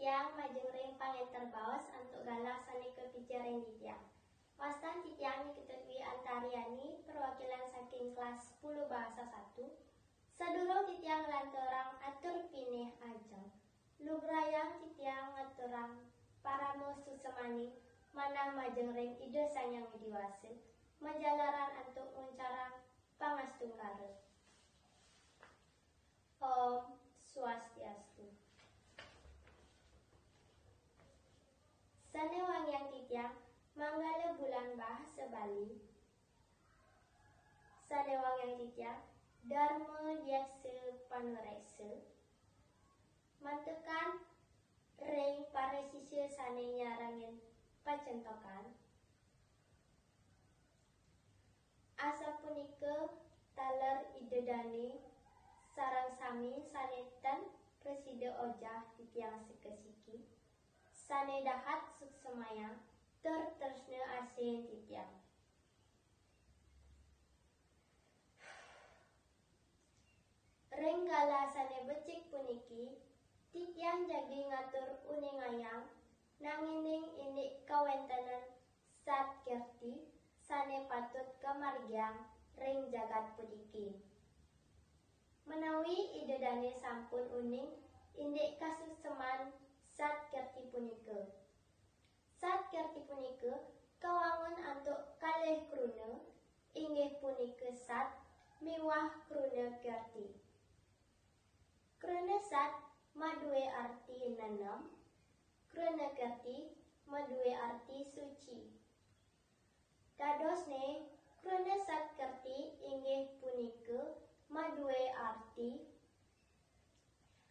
titiang majeng ring pangenter baos untuk galah sane kepikiran titiang. Wastan titiang diketahui Antariani perwakilan saking kelas 10 bahasa 1. Sadurung titiang lantorang atur pinih ajeng. Lugrayang titiang ngaturang paramo susemani manah majeng ring ide sanyang widiwase majalaran untuk mencarang pangastungkara. Om Swastiastu. Sane wangyang titiang manggala bulan bahasa Bali. Sane wangyang titiang dharma yaksa panureksa. Mantekan ring para sisya sane nyarangin pacentokan. Asa punika taler idedane sarang sami sanetan presida ojah titiang sekesiki. Sane dahat suksemayang tertresna asin titiang. Renggala sane becik puniki titiang jadi ngatur uningayang nangining indik kawentanan sat kerti sane patut kemargiang ring jagat puniki. Menawi idedane sampun uning indik kasusseman sat kerti punika. Sat kerti punika kawangun antuk kalih kruna inggih punika sat miwah kruna kerti. Kruna sat maduwe arti nanam, kruna kerti maduwe arti suci. Dadosne kruna sat kerti inggih punika maduwe arti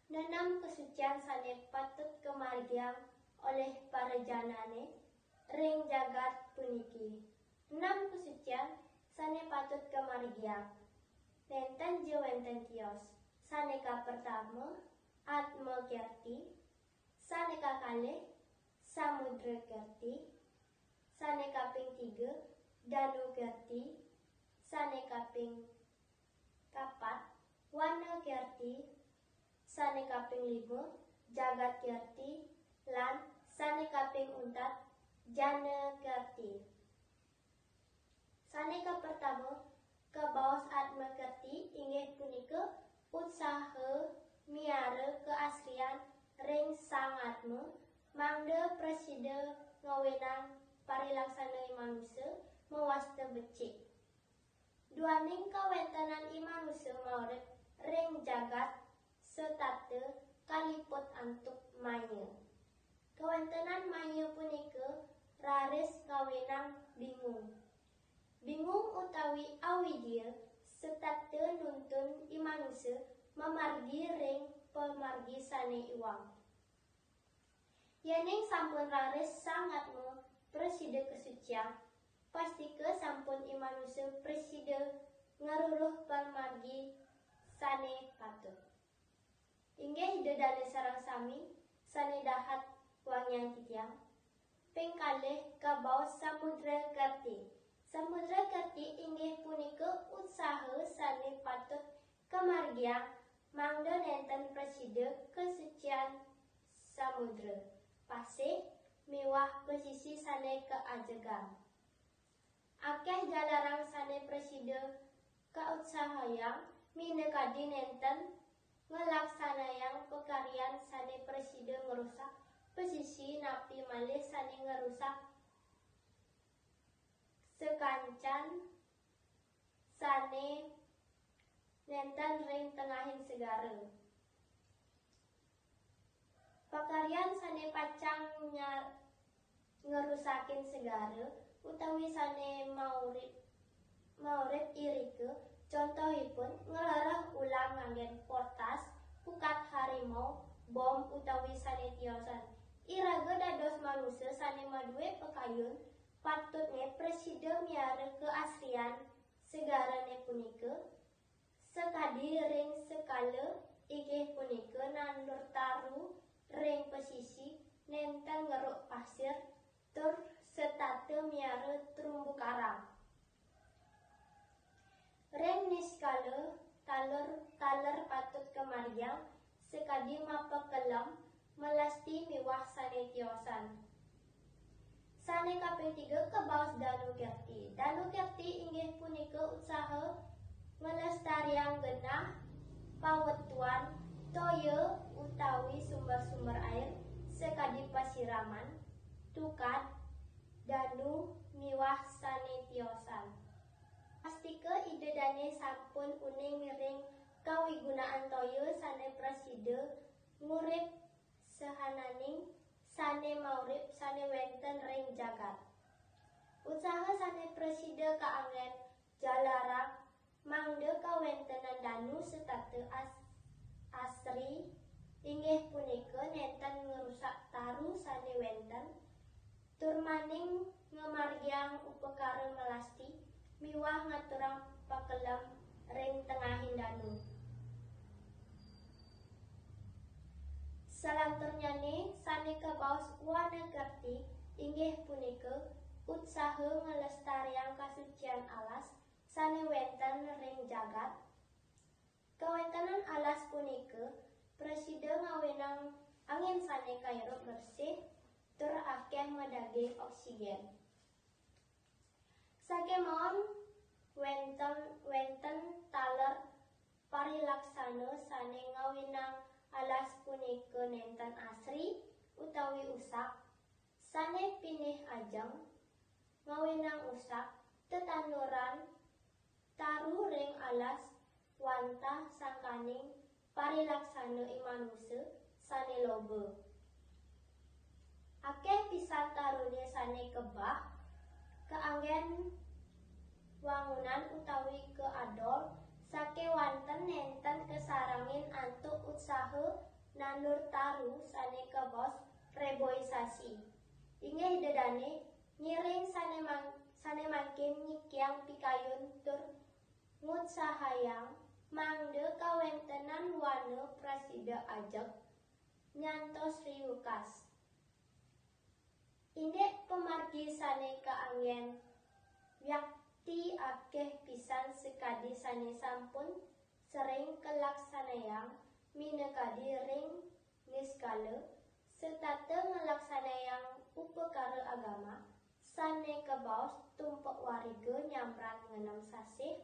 nanam kesucian sane patut kemargiang oleh para janane ring jagat puniki. 6 kesucian sane patut kemargiang. Nenten jewenten tios. Saneka pertama Atma Kerti, saneka kalih Samudra Kerti, saneka ping 3 Danu Kerti, saneka ping 4 Wana Kerti, saneka ping 5 Jagat Kerti, lan saneka ping 4 Jana Kerti. Saneka pertama kebaos Atma Kerti inggih punika usaha miara keaslian ring sang atma mangda presida ngawenang parilaksana manusia mewasta becik. Duaning kawentanan manusia maurip ring jagat setata kaliput antuk maya. Kawentanan maya punika raris ngawenang bingung. Bingung utawi awidya setata nuntun manusia memargi ring pemargi sane iwang. Yening sampun raris sangat presida kesucian, pastike sampun manusia presida ngaruruh pemargi sane patut. Inggih dedane sarang sami sane dahat wangyang titiang. Ping kalih kabaos Samudra Kerti. Samudra Kerti inggih punika usaha sane patut kemargiang mangda nenten presida kesucian samudra pasih miwah pesisi sane keajegan. Akeh jalarang sane presida kautsahayang minekadi nenten ngelaksanayang pekaryan sane presida ngerusak pesisi napi malih sane ngerusak sekancan sane nenten ring tengahin segara. Pakaryan sane pacang ngerusakin segara utawi sane maurip irike contohipun ngelarah ulang nganggen portas, pukat harimau, bom utawi sane tiosan. Iraga dados manusia sane maduwe pekayun patutne presida miara keaslian segarane punika sekadi ring sekala inggih punika nandur taru ring pesisi nenten ngeruk pasir tur setata miara terumbu karang. Ring niskala taler patut kemargiang sekadi mapa kelam melasti miwah sane tiosan. Sane kaping 3 kebaos Danu Kirti. Danu Kirti inggih punika usaha ngelestarian genah pawetuan toya utawi sumber-sumber air sekadi pasiraman, tukad, danu, miwah sane tiosan. Pastike ide dane sampun uning ring kawigunaan toya sane prasida ngurip sehananing sane maurip sane wenten ring jagat. Usaha sane presida kaangen jalaran mangde kawentenan danu setate asri inggih punika nenten ngerusak taru sane wenten turmaning ngemargiang upekara melasti miwah ngaturang pakelam ring tengahing danu. Salanturnyane sane kebaos Wana Kirti inggih punika usaha ngelestarian kasucian alas sane wenten ring jagat. Kawentenan alas punika presida ngawenang angin sane kairo bersih tur akeh medage oksigen. Sakemawon wenten taler parilaksana sane ngawinang alas punika nenten asri utawi usak sane pinih ajeng ngawinang usak tetanduran taru ring alas wantah sangkaning parilaksana imanusa sane loba. Akeh pisan tarune sane kebah keanggen wangunan utawi keadol sake wanten nenten kesarangin antuk usaha nandur taru sane kebaos reboisasi. Inggih dedane nyiring sane mangkin nyikyang pikayun tur ngutsahayang mangde kawentenan wana prasida ajeg nyantos riwukas. Inggih pemargi sane kaanggen yakti akeh pisan sekadi sane sampun sering kelaksanayang minekadi ring niskala serta ngelaksanayang upekara agama sane kebaos tumpek wariga nyamran ngenem sasih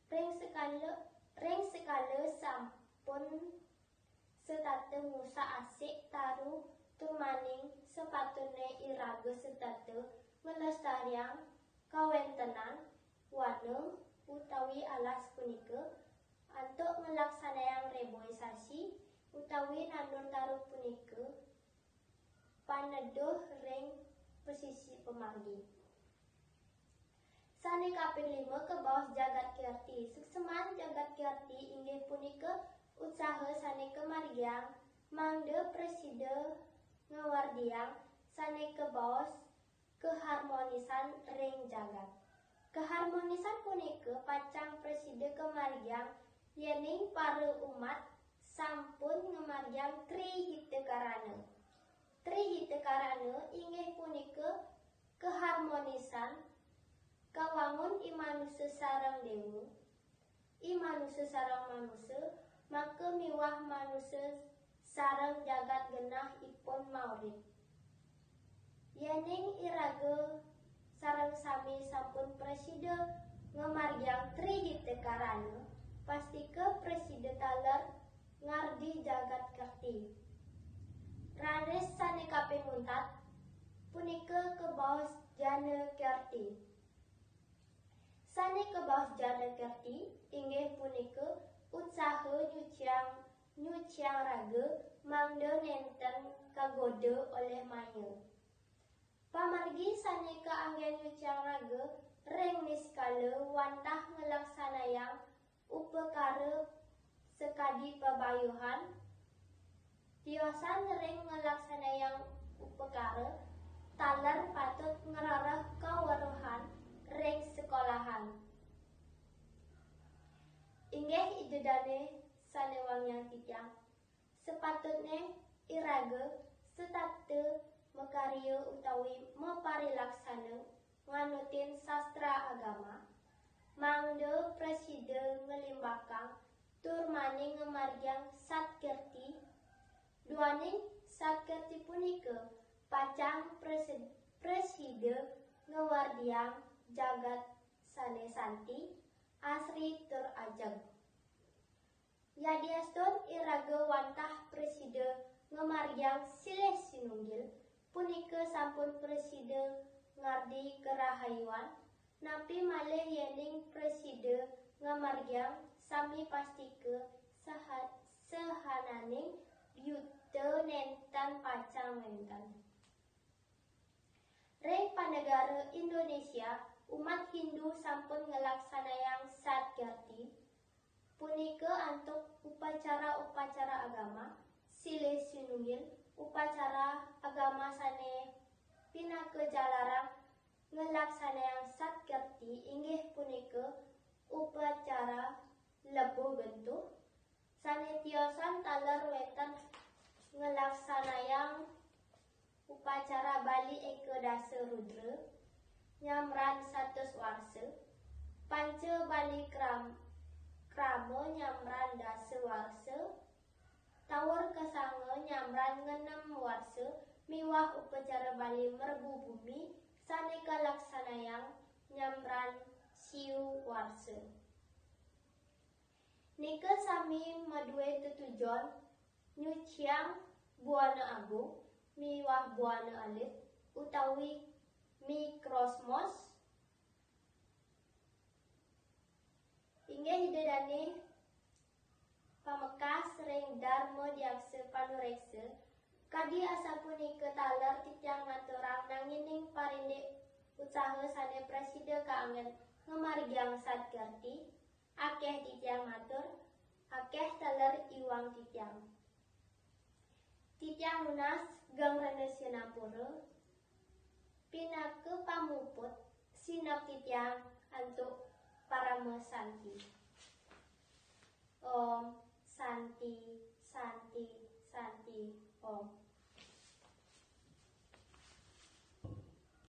ring sekala sampun serta ngusa asik taru turmaning sepatune iraga serta ngelestarian kawentenan wana utawi alas punika antuk ngelaksanayang reboisasi utawi nandur taru punika paneduh ring pesisi pemargi. Sane kaping 5 kebaos Jagat Kirti. Sukseman Jagat Kirti inggih punika usaha sane kemargiang mangde presida ngawardiang sane kebaos keharmonisan ring jagat. Keharmonisan punika pacang presida kemargiang yening para umat sampun ngemargiang trihitekarana. Trihitekarana inggih punika keharmonisan kawangun imanusa sareng dewa, imanusa sareng manusa, maka miwah manusa sareng jagat genah ipun maurip. Yening iraga sareng sami sampun presida ngamargiang trihitekarana, pastike presida taler ngardi Jagat Kirti. Ranes sane kaping 4 punika kebaos Jana Kirti. Sane kebaos Jana Kirti inggih punika usaha nyuciang raga mangde nenten kagoda oleh maya. Pamargi sane kaanggen nyuciang raga ring niskala wantah ngelaksanayang upekara sekadi pabayuhan tiosan ring ngelaksanayang upekara taler patut ngerarah kaweruhan ring sekolahan. Inggih idedane sane wangyang titiang sepatutne iraga setate mekarya utawi meparilaksana nganutin sastra agama mangde presida ngelimbakang tur maning ngemargiang Satkerti. Duaning Satkerti punika pacang preside ngewardiang jagat sanesanti asri tur ajeg. Yadiaston iraga wantah preside ngemargiang silih sinunggil punika sampun preside ngardi kerahayuan napi malih yening preside ngamargiang sami pastike sehananing yute nentan pacang mentan. Reng panegara Indonesia umat Hindu sampun ngelaksanayang Satkerti punika antuk upacara-upacara agama silih sinunggil upacara agama sane pinake jalarang ngelaksanayang Satkerti inggih punika upacara lebuh bentuh sane tiosan taler wenten ngelaksanayang upacara Bali Eke Dasa Rudra nyamran 100 warsa Panca Bali Krama nyamran dasa warsa Tawar Kasanga nyamran 6 warsa miwah upacara Bali Merbu Bumi sane kalaksanayang nyamran siu warsa. Nika sami madue tutujon nyuciang Buana Agung miwah Buana Alit utawi Mikrosmos inggih dedane pamekas ring Dharma Diaksa Panureksa kadi asapunika taler titiang maturang nangining parindik usaha sane preside kaangen ngemargiang Satkerti akeh titiang matur akeh taler iwang titiang lunas gang Rene Sinapura pinake pamuput sinap titiang antuk para mesanti.